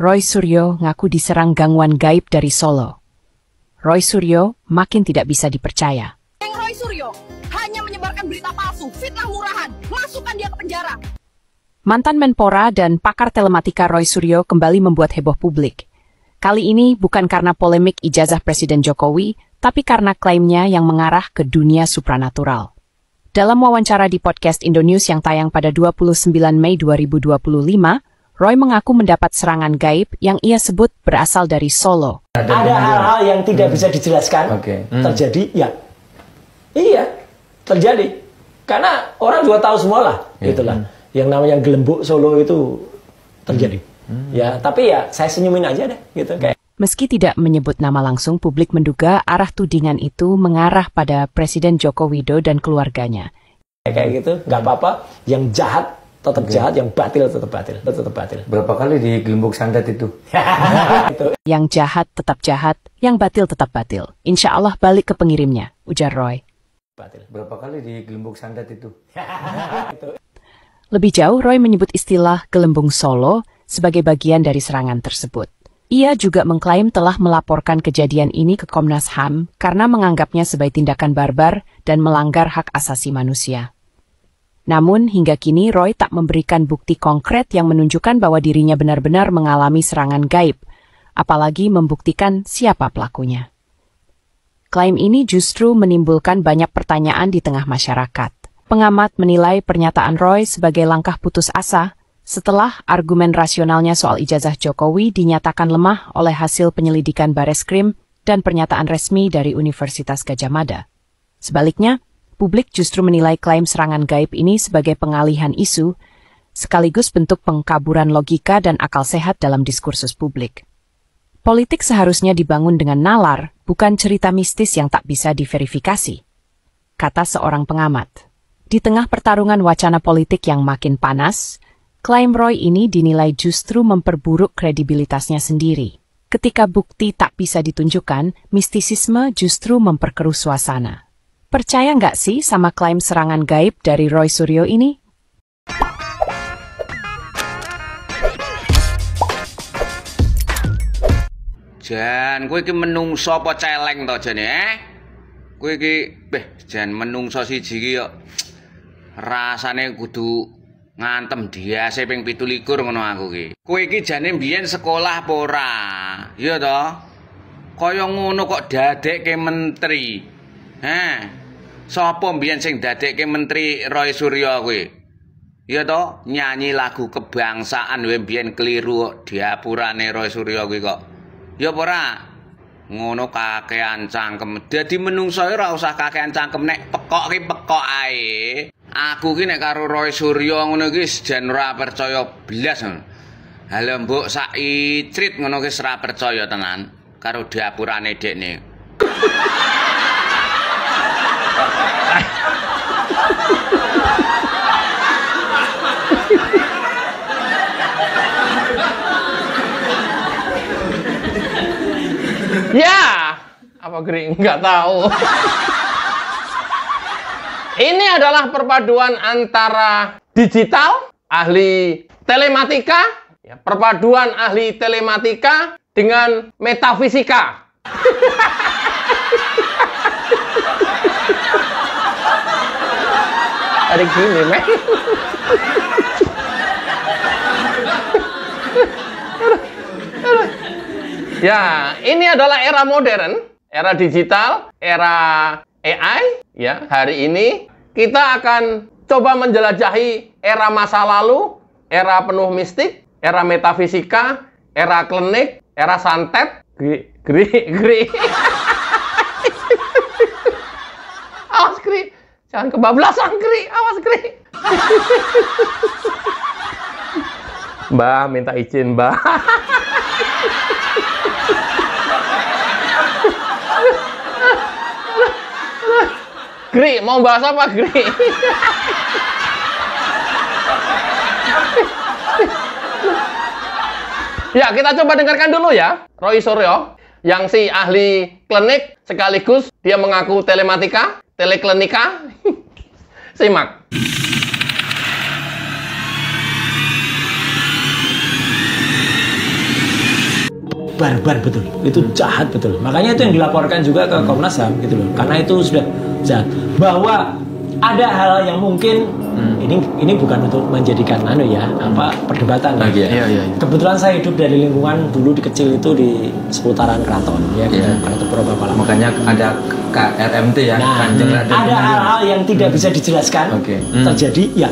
Roy Suryo ngaku diserang gangguan gaib dari Solo. Roy Suryo makin tidak bisa dipercaya. Roy Suryo hanya menyebarkan berita palsu, fitnah murahan, masukkan dia ke penjara. Mantan Menpora dan pakar telematika Roy Suryo kembali membuat heboh publik. Kali ini bukan karena polemik ijazah Presiden Jokowi, tapi karena klaimnya yang mengarah ke dunia supranatural. Dalam wawancara di podcast Indonews yang tayang pada 29 Mei 2025, Roy mengaku mendapat serangan gaib yang ia sebut berasal dari Solo. Ada hal-hal yang tidak bisa dijelaskan terjadi, ya. Iya, terjadi. Karena orang juga tahu semua lah, gitulah. Yang namanya gelembuk Solo itu terjadi. Ya, tapi ya saya senyumin aja deh, gitu kayak. Meski tidak menyebut nama langsung, publik menduga arah tudingan itu mengarah pada Presiden Joko Widodo dan keluarganya. Kayak gitu, nggak apa-apa. Yang jahat tetap jahat, yang batil tetap batil. Berapa kali di gelembung santet itu? Yang jahat tetap jahat, yang batil tetap batil. Insya Allah balik ke pengirimnya, ujar Roy. Berapa kali di gelembung santet itu? Lebih jauh, Roy menyebut istilah gelembung Solo sebagai bagian dari serangan tersebut. Ia juga mengklaim telah melaporkan kejadian ini ke Komnas HAM karena menganggapnya sebagai tindakan barbar dan melanggar hak asasi manusia. Namun, hingga kini Roy tak memberikan bukti konkret yang menunjukkan bahwa dirinya benar-benar mengalami serangan gaib, apalagi membuktikan siapa pelakunya. Klaim ini justru menimbulkan banyak pertanyaan di tengah masyarakat. Pengamat menilai pernyataan Roy sebagai langkah putus asa setelah argumen rasionalnya soal ijazah Jokowi dinyatakan lemah oleh hasil penyelidikan Bareskrim dan pernyataan resmi dari Universitas Gadjah Mada. Sebaliknya, publik justru menilai klaim serangan gaib ini sebagai pengalihan isu, sekaligus bentuk pengkaburan logika dan akal sehat dalam diskursus publik. Politik seharusnya dibangun dengan nalar, bukan cerita mistis yang tak bisa diverifikasi, kata seorang pengamat. Di tengah pertarungan wacana politik yang makin panas, klaim Roy ini dinilai justru memperburuk kredibilitasnya sendiri. Ketika bukti tak bisa ditunjukkan, mistisisme justru memperkeruh suasana. Percaya nggak sih sama klaim serangan gaib dari Roy Suryo ini? Jan, kowe iki menungso apa celeng to jane, Kowe iki jan menungso siji iki yo rasane kudu ngantem diase ping 17 ngono aku iki. Kowe iki jane mbiyen sekolah apa ora? Iya to? Kaya ngono kok dadekke menteri. Sapa mbiyen sing dadekke menteri Roy Suryo kowe? Ya to, nyanyi lagu kebangsaan wae mbiyen keliru kok diapurane Roy Suryo kuwi kok. Ya apa ora? Ngono kakean cangkem. Dadi menungso ora usah kakean cangkem, nek pekok ki pekok ae. Aku ki nek karo Roy Suryo ngono ki jan ora percaya blas. Halo mbok sak icrit ngono ki ora percaya tenan karo diapurane dekne. Ya, apa Gering? Nggak tahu. Ini adalah perpaduan antara digital, ahli telematika, perpaduan ahli telematika dengan metafisika. Ada gini, men. Ya, ini adalah era modern, era digital, era AI. Ya, hari ini kita akan coba menjelajahi era masa lalu, era penuh mistik, era metafisika, era klinik, era santet. Gri. Awas, Gri. Jangan kebablasan, Gri. Awas, Gri. Mbah, minta izin, Mbah. Gri, mau bahas apa, Gri? Ya, kita coba dengarkan dulu ya. Roy Suryo, yang si ahli klinik sekaligus dia mengaku telematika, teleklinika. Simak. barbar betul, itu jahat betul. Makanya itu yang dilaporkan juga ke Komnas HAM gitu loh. Karena itu sudah jahat. Bahwa ada hal yang mungkin ini bukan untuk menjadikan perdebatan. Kebetulan saya hidup dari lingkungan dulu di kecil itu di seputaran keraton ya, Keraton Purwobapak. Makanya ada KRMT ya. Ada hal-hal yang tidak bisa dijelaskan terjadi ya.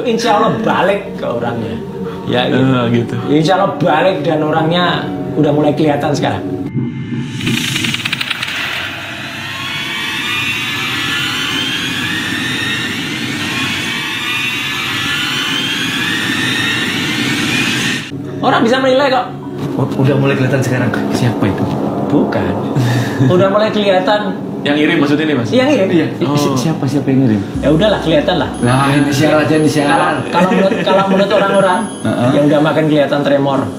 Insya Allah balik ke orangnya, ya gitu. Insya Allah balik dan orangnya udah mulai kelihatan sekarang. Orang bisa menilai kok. Udah mulai kelihatan sekarang. Siapa itu? Bukan. Udah mulai kelihatan. Yang ngirim maksudnya nih Mas? Yang ngirim? Iya. Siapa yang ngirim? Ya udahlah, kelihatan lah. Nah, inisial aja inisial. Kalau menurut orang-orang yang udah makan kelihatan tremor.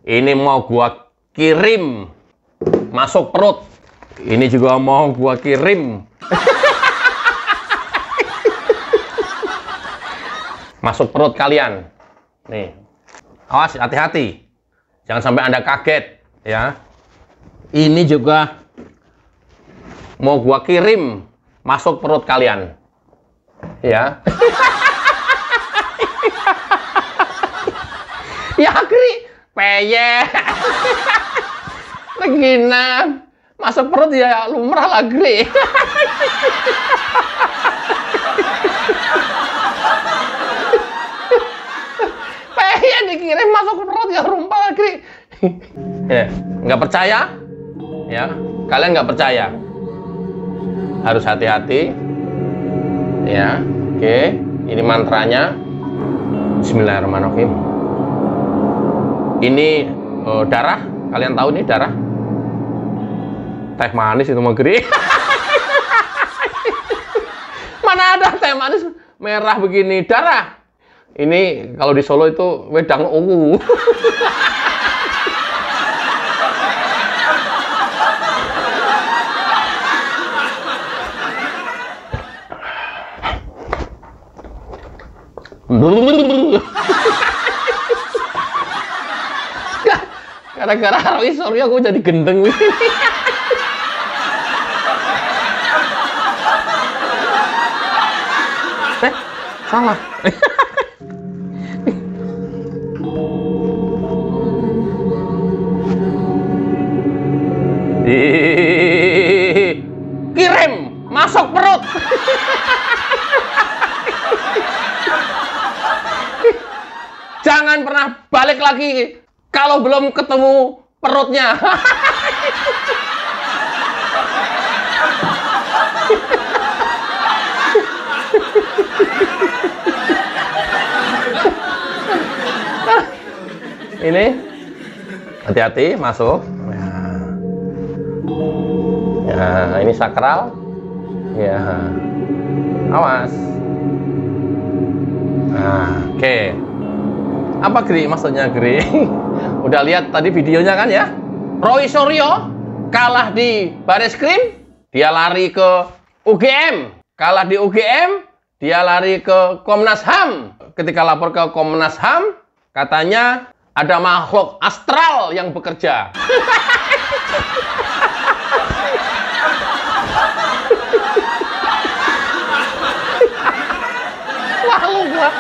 Ini mau gua kirim masuk perut. Ini juga mau gua kirim masuk perut kalian. Nih. Awas, hati-hati. Jangan sampai Anda kaget, ya. Ini juga mau gua kirim masuk perut kalian. Ya. Ya, Kri, peye. Regina, masuk perut ya lumrah lah, Kri. Peye dikirim masuk perut ya lumrah lah, Kri. Ya, nggak percaya? Ya, kalian nggak percaya, harus hati-hati ya. Oke, ini mantranya. Bismillahirrahmanirrahim. Ini darah, kalian tahu nih darah, teh manis itu Magri. Mana ada teh manis merah begini darah. Ini kalau di Solo itu wedang ungu. Gara-gara Roy Suryo aku jadi gendeng. Salah. Kirim masuk perut. Jangan pernah balik lagi kalau belum ketemu perutnya. Ini hati-hati masuk. Ya, ini sakral. Ya, awas. Nah, oke. Apa Gri maksudnya Gri? Udah lihat tadi videonya kan ya? Roy Suryo kalah di Bareskrim, dia lari ke UGM. Kalah di UGM, dia lari ke Komnas HAM. Ketika lapor ke Komnas HAM, katanya ada makhluk astral yang bekerja. Malu gua.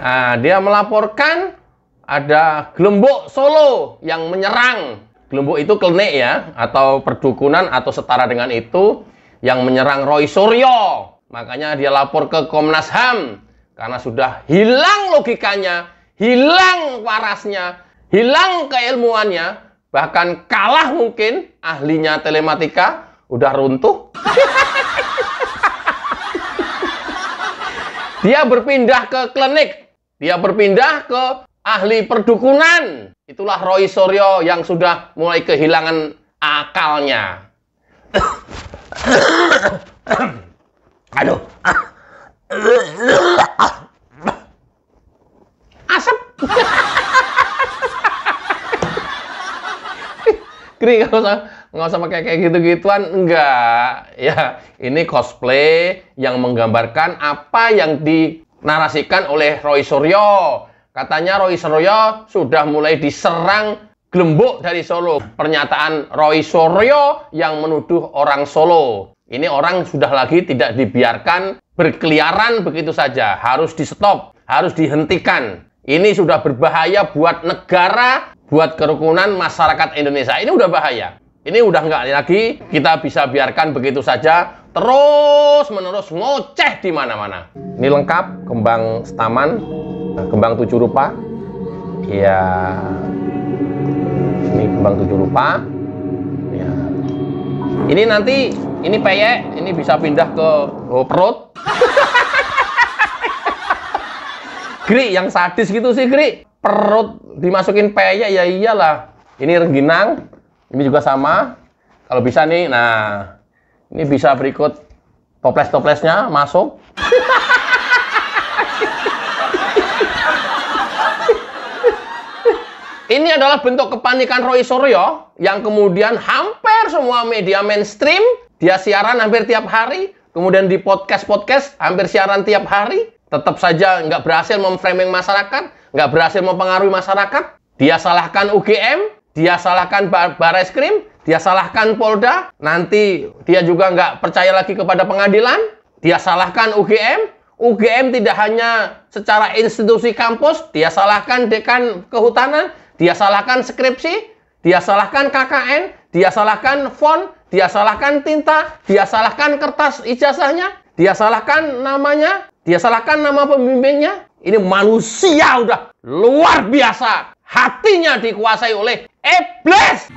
Nah, dia melaporkan ada gelembok Solo yang menyerang. Gelembok itu klenik ya, atau perdukunan atau setara dengan itu yang menyerang Roy Suryo. Makanya dia lapor ke Komnas HAM karena sudah hilang logikanya, hilang warasnya, hilang keilmuannya, bahkan kalah mungkin ahlinya telematika, udah runtuh. Dia berpindah ke klinik. Dia berpindah ke ahli perdukunan. Itulah Roy Suryo yang sudah mulai kehilangan akalnya. Aduh. Asap. Gri, nggak usah pakai kayak gitu-gituan, enggak. Ya, ini cosplay yang menggambarkan apa yang dinarasikan oleh Roy Suryo. Katanya Roy Suryo sudah mulai diserang gelembuk dari Solo. Pernyataan Roy Suryo yang menuduh orang Solo. Ini orang sudah lagi tidak dibiarkan berkeliaran begitu saja. Harus di-stop, harus dihentikan. Ini sudah berbahaya buat negara, buat kerukunan masyarakat Indonesia. Ini udah bahaya. Ini udah nggak lagi kita bisa biarkan begitu saja terus-menerus ngoceh di mana-mana. Ini lengkap, kembang staman, kembang 7 rupa. Ya, ini kembang 7 rupa. Ya. Ini nanti, ini peyek, ini bisa pindah ke perut. Gri, yang sadis gitu sih, Gri. Perut dimasukin peyek, ya iyalah. Ini rengginang, ini juga sama. Kalau bisa nih, nah, ini bisa berikut toples-toplesnya masuk. Ini adalah bentuk kepanikan Roy Suryo yang kemudian hampir semua media mainstream, dia siaran hampir tiap hari, kemudian di podcast-podcast hampir siaran tiap hari, tetap saja nggak berhasil memframing masyarakat, nggak berhasil mempengaruhi masyarakat. Dia salahkan UGM, dia salahkan Barreskrim, dia salahkan Polda, nanti dia juga nggak percaya lagi kepada pengadilan, dia salahkan UGM. UGM tidak hanya secara institusi kampus, dia salahkan dekan kehutanan, dia salahkan skripsi, dia salahkan KKN, dia salahkan font, dia salahkan tinta, dia salahkan kertas ijazahnya, dia salahkan namanya, dia salahkan nama pembimbingnya. Ini manusia udah luar biasa. Hatinya dikuasai oleh iblis.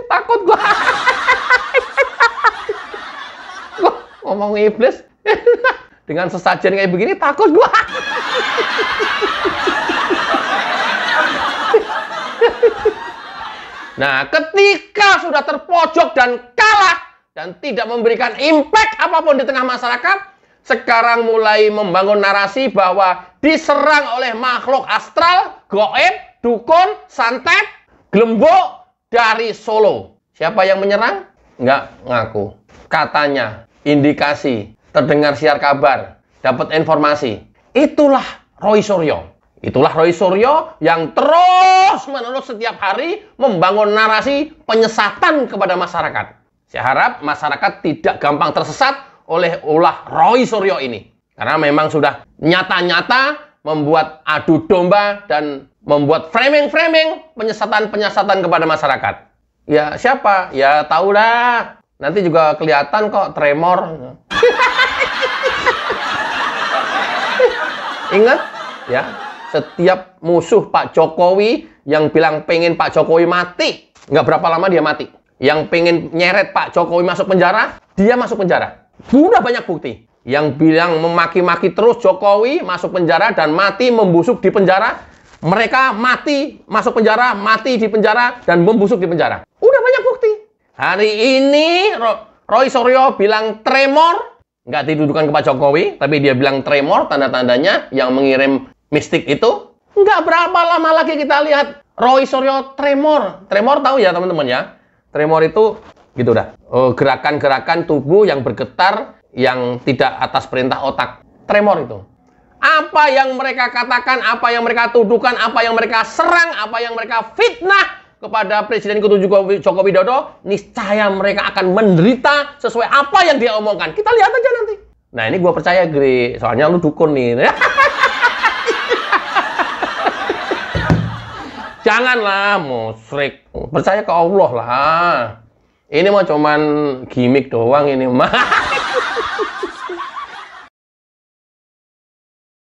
Takut gua. Gua ngomong iblis dengan sesajen kayak begini, takut gua. Nah, ketika sudah terpojok dan kalah dan tidak memberikan impact apapun di tengah masyarakat, sekarang mulai membangun narasi bahwa diserang oleh makhluk astral, goib, dukun, santet, gelembuk dari Solo. Siapa yang menyerang? Nggak ngaku. Katanya, indikasi, terdengar siar kabar, dapat informasi. Itulah Roy Suryo. Itulah Roy Suryo yang terus-menerus setiap hari membangun narasi penyesatan kepada masyarakat. Saya harap masyarakat tidak gampang tersesat oleh ulah Roy Suryo ini. Karena memang sudah nyata-nyata membuat adu domba dan membuat framing-framing penyesatan-penyesatan kepada masyarakat. Ya siapa? Ya tahu dah. Nanti juga kelihatan kok tremor. Ingat ya, setiap musuh Pak Jokowi yang bilang pengen Pak Jokowi mati, nggak berapa lama dia mati. Yang pengen nyeret Pak Jokowi masuk penjara, dia masuk penjara. Sudah banyak bukti. Yang bilang memaki-maki terus Jokowi masuk penjara dan mati membusuk di penjara, mereka mati masuk penjara, mati di penjara dan membusuk di penjara. Udah banyak bukti. Hari ini Roy Suryo bilang tremor, nggak dituduhkan ke Pak Jokowi, tapi dia bilang tremor, tanda-tandanya yang mengirim mistik itu. Nggak berapa lama lagi kita lihat Roy Suryo tremor. Tremor tahu ya teman-teman ya? Tremor itu gitu dah. Gerakan-gerakan tubuh yang bergetar yang tidak atas perintah otak. Tremor itu. Apa yang mereka katakan, apa yang mereka tuduhkan, apa yang mereka serang, apa yang mereka fitnah kepada Presiden ke-7 Joko Widodo, niscaya mereka akan menderita sesuai apa yang dia omongkan. Kita lihat aja nanti. Nah ini gue percaya, Gri. Soalnya lu dukun nih. Janganlah musyrik. Percaya ke Allah lah. Ini mah cuman gimmick doang ini mah.